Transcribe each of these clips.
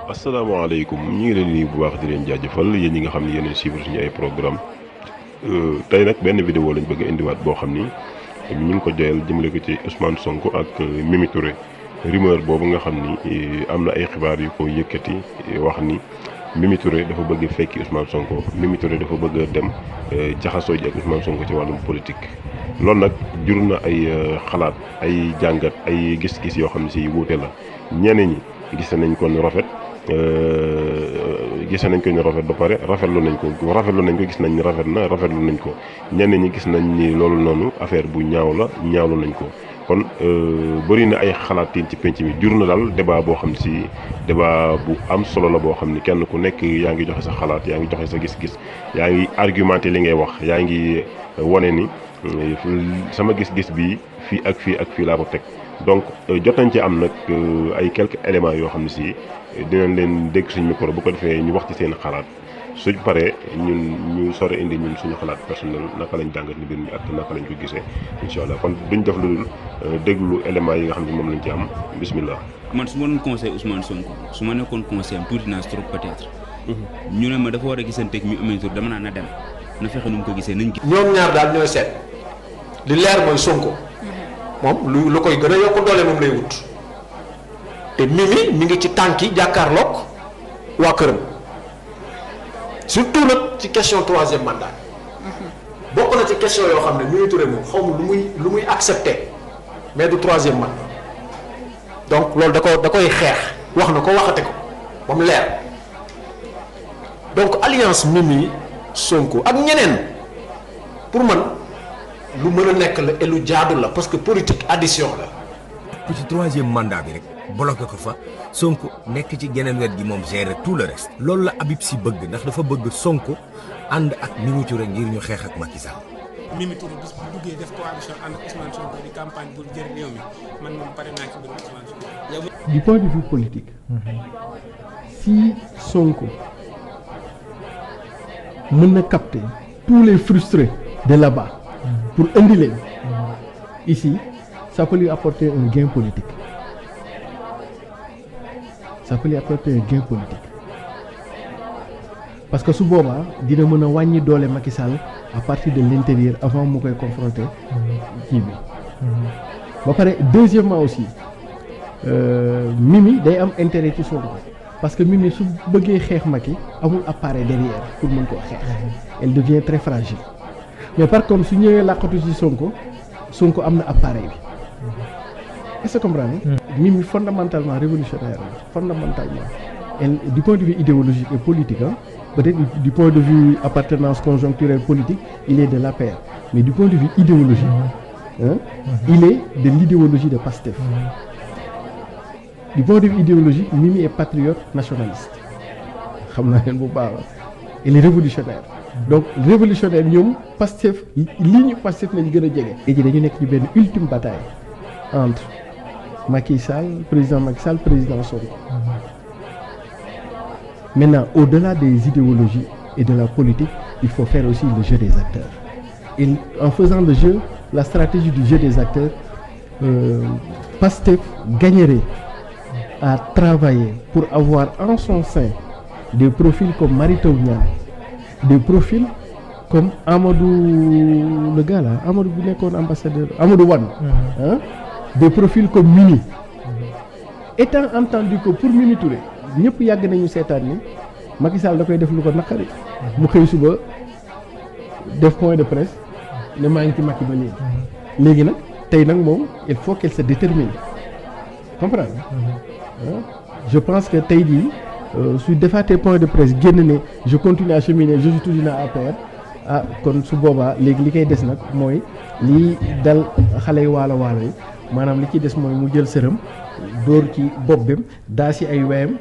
asalaamaaleykum ñu ngi leen di nuyu bu baax di leen jaajëfal yéen ñi nga xam ne yéen a suivre suñu ay programme tey nag benn vidéo lañ bëgg a indiwaat boo xam ni ñu ngi ko joyal jëmale ko ci Ousmane Sonko ak Mimi Touré rumeur boobu nga xam ni am na ay xibaar yu ko yëkkati wax ni Mimi Touré dafa bëgg fekki Ousmane Sonko Mimi Touré dafa bëgg a dem jaxasoo ji ak Ousmane Sonko ci wàllum politique. loolu nag jur na ay xalaat ay jàngat ay gis-gis yoo xam ne si wuute la ñeneen ñi gis nañ ko ni rafet. gis nañ ko ñu rafet ba pare rafetlu nañ ko gis nañ ni rafet na rafetlu nañ ko ñenn ñi gis nañ ni loolu noonu affaire bu ñaaw la ñaawlu nañ ko kon bëri na ay xalaatiin ci penc mi jur na daal débat boo xam si débat bu am solo la boo xam ni kenn ku nekk yaa ngi joxe sa xalaat yaa ngi joxe sa gis-gis yaa ngi argumenté li ngay wax yaa ngi wane ni sama gis-gis bi fii ak fii laa ko teg donc jot nañ ci am nag ay quelques éléments yoo xam ne si dinañ leen dégg suñu micro bu ko defee ñu wax ci seen xalaat suñ paree ñu sore indi ñun suñu xalaat personnel naka lañ jàngat ni mbir mi ak naka lañ ko gisee incha allah kon duñ def lu dul déglu éléments yi nga xam ne moom lañ ci am bismillah. man su ma doon conseil Ousmane Sonko su ma nekkoon conseil am tuuti naa trop peut-être. ñu ne ma dafa war a gisanteeg ñu amee tur dama naan na dem na fexe nu mu ko gisee nañ gis. ñoom ñaar daal ñooy seet li leer mooy Sonko moom lu koy gën a yokk doole moom lay wut te Mimi mi ngi ci tànki jàkkaarloog waa këram surtout nag ci question troisième mandat bokk na ci question yoo xam ne Mimi Touré moom xaw ma lu muy accepté mais du troisième mandat donc loolu da koy xeex wax na ko waxate ko ba mu leer donc alliance Mimi Sonko ak ñeneen pour man lu mën a nekk la et lu jaadu la parce que politique addition la. ku ci troisième mandat bi rek bloqué ko fa Sonko nekk ci geneen wet gi moom gérer tout le reste. loolu la Habib Sy bëgg ndax dafa bëgg Sonko ànd ak Mimi Touré ngir ñu xeex ak Macky Sall. Mimi Touré bis bu duggee def coalition ànd ak Ousmane Sonko di campagne pour jël réew mi man moom pare naa ci mbirum Ousmane Sonko. Du point de vue politique. Si Sonko mën na capter tous les frustrés de là-bas. Pour indi leen ici ça peut lui apporter un gain politique parce que su boobaa dina mën a wàññi doole Macky Sall à partir de l'intérieur avant mu koy confronter kii bi ba pare deuxièmement aussi Mimi day am intérêt ci Sonko parce que Mimi su bëggee xeex Macky amul appareil derrière pour mën koo xeex elle devient très fragile. Mais par contre su ñëwee làqatu ci Sonko am na appareil bi est-ce que comprendre Mimi fondamentalement révolutionnaire la fondamentalement elle du point de vue idéologique et politique peut-être du point de vue appartenance conjoncturelle politique il est de l'APR mais du point de vue idéologique il est de l'idéologie de Pastef du point de vue idéologique Mimi est patriote nationaliste xam naa leen bu baax elle est révolutionnaire donc révolutionnaire ñoom Pastef ligne Pastef lañ gën a jege. léegi dañu nekk ci benn ultime bataille entre Macky Sall président Sonko. Maintenant au-delà des idéologies et de la politique il faut faire aussi le jeu des acteurs et en faisant le jeu la stratégie du jeu des acteurs Pastef gagnerait à travailler pour avoir en son sein des profils comme Mary Teuw Niane des profils comme Amadou le gars là Amadou bu nekkoon ambassadeur Amadou Wane des profils comme Mimi étant entendu que pour Mimi Touré ñëpp yàgg nañu seetaan ni Macky Sall da koy def lu ko naqari mu xëy suba def point de presse ne maa ngi ci Macky ba léegi nag tey nag moom il faut qu'elle se détermine comprendre je pense que tey jii su defaatee point de presse génn ne je continue à cheminer je suis toujours dans APR kon su boobaa léegi li koy des nag mooy lii dal xale yi waalo yi maanaam li ciy des mooy mu jël sërëm dóor ci boppam daa si ay weyam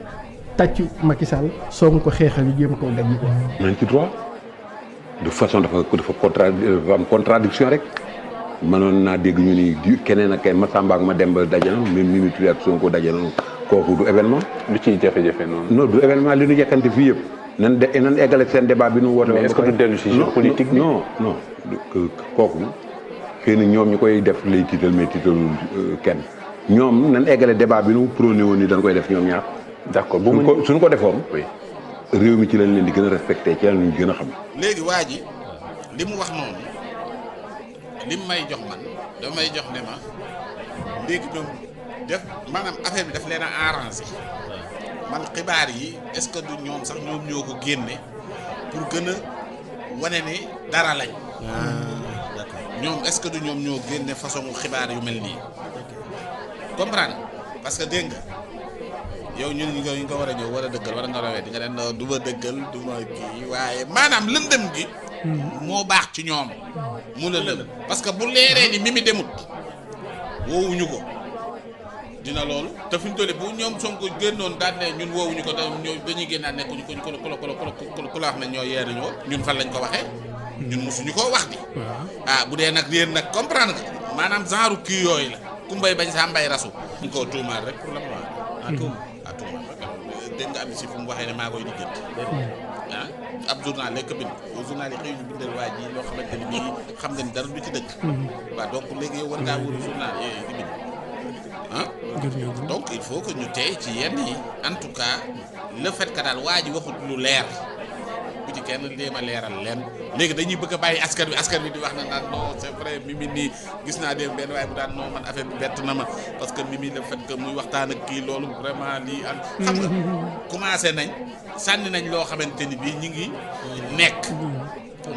tàcc Macky Sall soog ko xeexal yi jéem koo gàññi quoi. nañ ci droit de façon dafa am contradiction rek mënoon naa dégg ñu ni keneen ak kenn Massamba ak Mademba daje na même Mimi Touré ak Sonko daje na kooku du événement. lu ciy jafe-jafe noonu. non du événement li ñu yekkante fii yëpp nan eggale seen débat bi nu woote. mais est-ce que du dellu si jeu politique bi non kooku xëy na ñoom ñu koy def lay tiital mais tiitalul kenn ñoom nan eggale débat bi nu prôné woon ni dañ koy def ñoom ñaar d'accord suñ ko defoon réew mi ci lañ leen di gën a respecté ci lañ leen gën a xam. léegi waa ji li mu wax noonu li mu may jox man damay jox ne ma léegi ñoom def maanaam affaire bi daf leen a arrangé man xibaar yi est-ce que du ñoom sax ñoom ñoo ko génne pour gën a wane ne dara lañ. d'accord ñoom est-ce que du ñoom ñoo génne façon xibaar yu mel nii comprendre parce que dégg nga yow ñun ñu nga war a ñëw war a dëggal war a nga rawee di nga ne non du ma dëggal du ma kii waaye maanaam lëndëm gi moo baax ci ñoom mu lëndëm parce que bu leeree ni Mimi demut woowuñu ko dina loolu te fi ñu toll bu ñoom Sonko génnoon daan ne ñun woowuñu ko dañuy génnaat nekkuñu ko ku la wax ne ñoo yee nañoo ñun fan lañ ko waxee ñun mosuñu koo wax di bu dee nag yéen nag comprendre nga maanaam genre kii yooyu la ku mbay bañ saa mbay rasu ñu koo tuumaal rek pour la tuumaal rek dégg nga am si fu mu waxee ne maa koy diggante ab journal lekk bind journal yi xëy ñu bindal waa ji loo xamante ni bii xam nga ni dara du ci dëkk waaw donc léegi yow war ngaa wóoru journal yooyu di bind donc il faut que ñu tey ci yenn yi en tout cas le fait que daal waa ji waxut lu leer bu ci kenn léema leeral leen léegi dañuy bëgg a bàyyi askan wi di wax na naan non c'est vrai Mimi nii gis naa dem benn waaye bu daan non man affaire bi bett na ma parce que Mimi le fait que muy waxtaan ak kii loolu vraiment lii am xam nga commencé nañ sànni nañ loo xamante ni bii ñi ngi nekk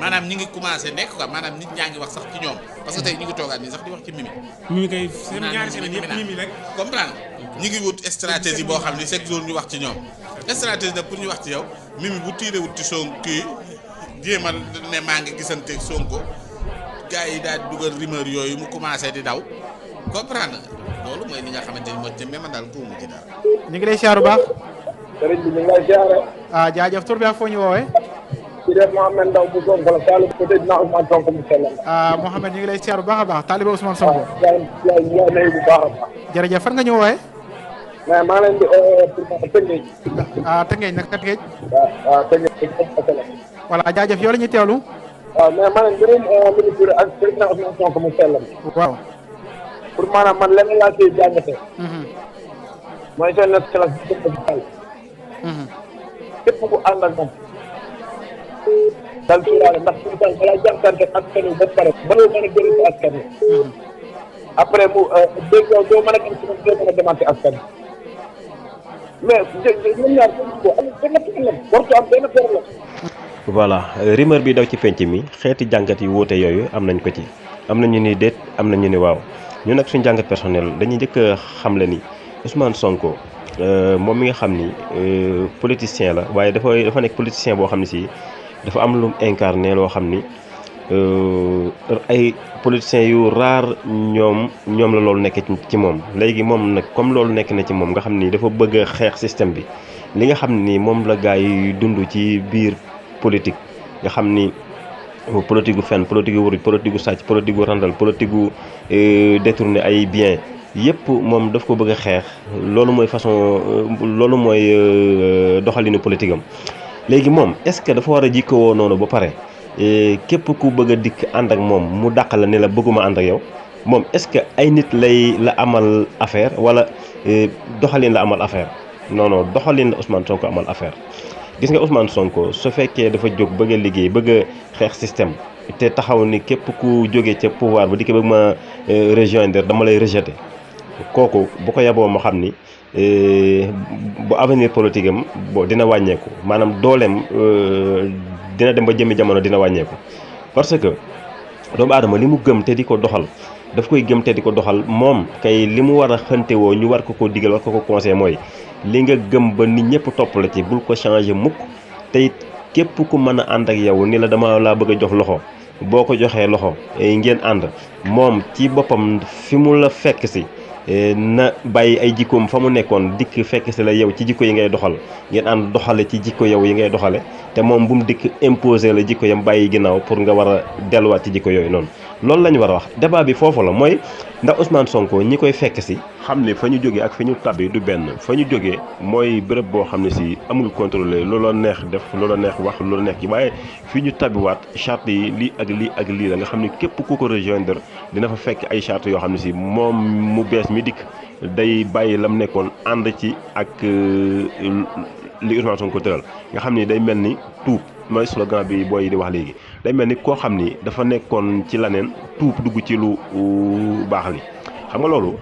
maanaam ñi ngi commencé nekk quoi maanaam nit ñaa ngi wax sax ci ñoom parce que tey ñu ngi toogaat nii sax di wax ci Mimi kay seen ñaari semaine yëpp Mimi rek comprendre ñi ngi wut stratégie boo xam ne chaque jour ñu wax ci ñoom stratégie nag pour ñu wax ci yow Mimi bu tiiree wut ci Sonko kii jéemal ne maa ngi gisanteeg Sonko gars yi daal di dugal rumeur yooyu mu commencé di daw comprendre loolu mooy li nga xamante ni moo ci même daal tuumu ci dara. ñu ngi lay siyaar bu baax. sëriñ bi ñu ngi lay siyaare. jaajëf tur bi ak foo ñu woowee. ci def Mouhamed Ndaw bu Sonko la Saalum peut-être dinaa Ousmane Sonko mu sell la. Mouhamed ñu ngi lay siyaar bu baax a baax taalibe Ousmane Sonko. waaw ñu ngi lay bu baax a baax. jërëjëf fan nga ñu woowee. mais maa leen di pour Tëngéej. Tëngéej nag Tëngéej. waaw Tëngéej la. voilà jaajëf yow la ñuy teewlu. waaw mais ma ne mbirum ministre ak président Ousmane Sonko mu sell la. waaw. pour maanaam man lenn laa ciy jàngate. mooy seen excellence bi dëkk bi Sall. képp ku ànd ak moom. dal suuraale ndax suñu Sall balaa jànkante askan wi ba pare ba nga mën a jëriñ si askan wi. après mu dégg yow doo mën a dem si moom doo mën a demaat si askan wi. mais ñun ñaar ko amul benn problème wartu am benn problème. voilà rumeur bi daw ci penc mi xeeti jàngat yi wuute yooyu am nañ ko ci am nañu ni déet am nañu ni waaw ñu nag suñu jàngat personnel dañuy njëkk a xamle ni Ousmane Sonko moom mi nga xam ni politicien la waaye dafa nekk politicien boo xam ne si dafa am lu incarné loo xam ni ay politiciens yu rare ñoom la loolu nekk ci moom léegi moom nag comme loolu nekk na ci moom nga xam ni dafa bëgg a xeex système bi li nga xam ni moom la gars yi dund ci biir politique nga xam ni politique gu fen politique gu wuruj politique gu sàcc politique gu randal politique gu détourner ay biens yëpp moom daf ko bëgg a xeex loolu mooy doxalinu politique am léegi moom est-ce que dafa war a jikkowoo noonu ba pare képp ku bëgg a dikk ànd ak moom mu dàq la ne la bëgguma ànd ak yow moom est-ce que ay nit la amal affaire wala doxalin la amal affaire non doxalin la Ousmane Sonko amal affaire gis nga Ousmane Sonko su fekkee dafa jóg bëgg a liggéey bëgg a xeex système te taxaw ni képp ku jógee ca pouvoir ba di ko bëgg ma rejoindre dama lay rejeter kooku bu ko yaboo ma xam ni bu avenir politique am dina wàññeeku maanaam dooleem dina dem ba jëmmi jamono dina wàññeeku parce que doomu aadama li mu gëm te di ko doxal daf koy gëm te di ko doxal moom kay li mu war a xëntewoo ñu war ko digal war ko conseil mooy li nga gëm ba nit ñëpp topp la ci bul ko changer mukk te it képp ku mën a ànd ak yow ni la dama laa bëgg a jox loxo boo ko joxee loxo ngeen ànd moom ci boppam fi mu la fekk si na bàyyi ay jikkoom fa mu nekkoon dikk fekk si la yow ci jikko yi ngay doxal ngeen ànd doxale ci jikko yow yi ngay doxale te moom bu mu dikk imposer la jikko yam bàyyi ginnaaw pour nga war a delluwaat ci jikko yooyu noonu loolu la ñu war a wax débat bi foofu la mooy ndax Ousmane Sonko ñi koy fekk si xam ne fa ñu jógee ak fi ñu tabbi du benn fa ñu jógee mooy béréb boo xam ne si amul contrôlé looloo neex def looloo neex wax looloo neex gi waaye fi ñu tabbiwaat charte yi lii ak lii ak lii la nga xam ne képp ku ko rejoindre dina fa fekk ay charte yoo xam ne si moom mu bees mi dikk day bàyyi lam nekkoon ànd ci ak li Ousmane Sonko tëral nga xam ni day mel ni tuub mooy slogan bi booy yi di wax léegi day mel ni koo xam ni dafa nekkoon ci laneen tuub dugg ci lu baax li xam nga loolu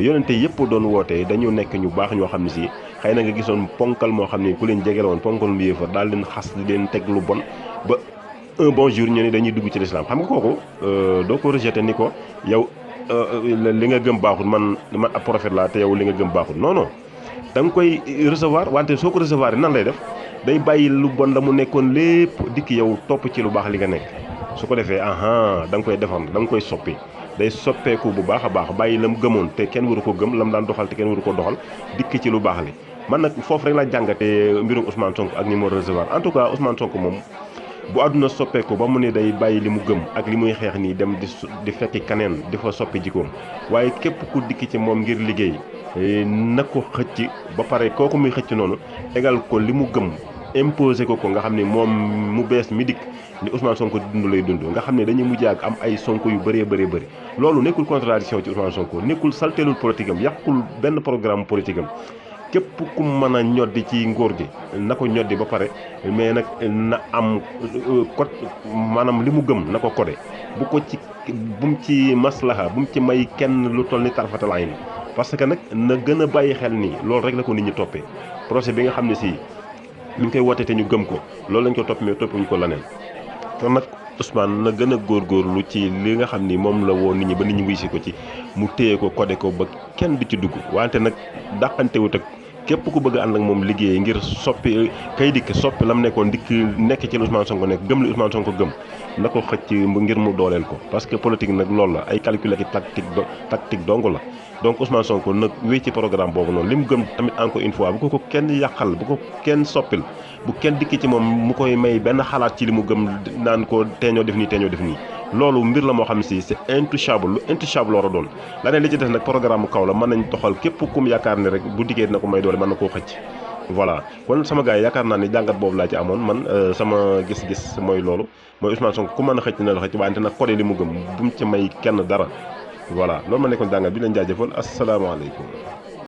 yonente yëpp doon woote dañu nekk ñu baax ñoo xam ne si xëy na nga gisoon ponkal moo xam ni ku leen jege la woon ponkal mu yéefar daal leen xas di leen teg lu bon ba un bon jour ñu ne dañuy dugg ci l'islam xam nga kooku doo ko rejeté ni ko yow li nga gëm baaxul man ab prophète laa te yow li nga gëm baaxul non non da nga koy recevoir wante soo ko recevoir nan lay def day bàyyi lu bon la mu nekkoon lépp dikk yow topp ci lu baax li nga nekk su ko defee da nga koy defar da nga koy soppi day soppeeku bu baax a baax bàyyi la mu gëmoon te kenn waru ko gëm la mu daan doxal te kenn waru ko doxal dikk ci lu baax li man nag foofu rek laa jàngatee mbirum Ousmane Sonko ak ñi mu recevoir en tout cas Ousmane Sonko moom bu àdduna soppeeku ba mu ne day bàyyi li mu gëm ak li muy xeex nii dem di fekki kaneen di fa soppi jikkoom waaye képp ku dikk ci moom ngir liggéey na ko xëcc ba pare kooku muy xëcc noonu égal ko li mu gëm imposé ko nga xam ne moom mu bees mi dikk ni Ousmane Sonko dund lay dund nga xam ne dañuy mujj ak am ay Sonko yu bëree bëri loolu nekkul contradiction ci Ousmane Sonko nekkul salteelul politique am yàqul benn programme politique am képp ku mën a ñoddi ci nguur gi na ko ñoddi ba pare mais nag na am code maanaam li mu gëm na ko codé bu mu ci maslaha bu mu ci may kenn lu toll ni tarfatal ayn parce que nag na gën a bàyyi xel nii loolu rek la ko nit ñi toppee projet bi nga xam ne si mi ngi koy woote te ñu gëm ko loolu lañ ko topp mais toppuñu ko leneen kon nag Ousmane na gën a góorgóorlu ci li nga xam ni moom la woo nit ñi ba nit ñi wuy si ko ci mu téye ko codé ko ba kenn du ci dugg wante nag dàqantewut ak képp ku bëgg a ànd ak moom liggéey ngir soppi kay dikk soppi lam nekkoon nekk ci lu Ousmane Sonko nekk gëm li Ousmane Sonko gëm na ko xëcc ngir mu dooleel ko parce que politique nag loolu la ay calcul ak tactique dong la donc Ousmane Sonko nag wéy ci programme boobu noonu li mu gëm tamit encore une fois bu ko kenn yàqal bu ko kenn soppil bu kenn dikki ci moom mu koy may benn xalaat ci li mu gëm naan ko teeñoo def nii loolu mbir la moo xam ne si c'est intouchable lu intouchable war a doon laneen li ci des nag programme kaw la mën nañ doxal képp kum yaakaar ne rek bu diggee dina ko may doole mën na koo xëcc voilà kon sama gars yi yaakaar naa ni jàngat boobu laa ci amoon man sama gis-gis mooy loolu mooy Ousmane Sonko ku mën a xëcc na la xëcc wante nag codé li mu gëm bu mu ci may kenn dara voilà loolu ma nekkoon jàngat bi leen jaajëfal asalaamaaleykum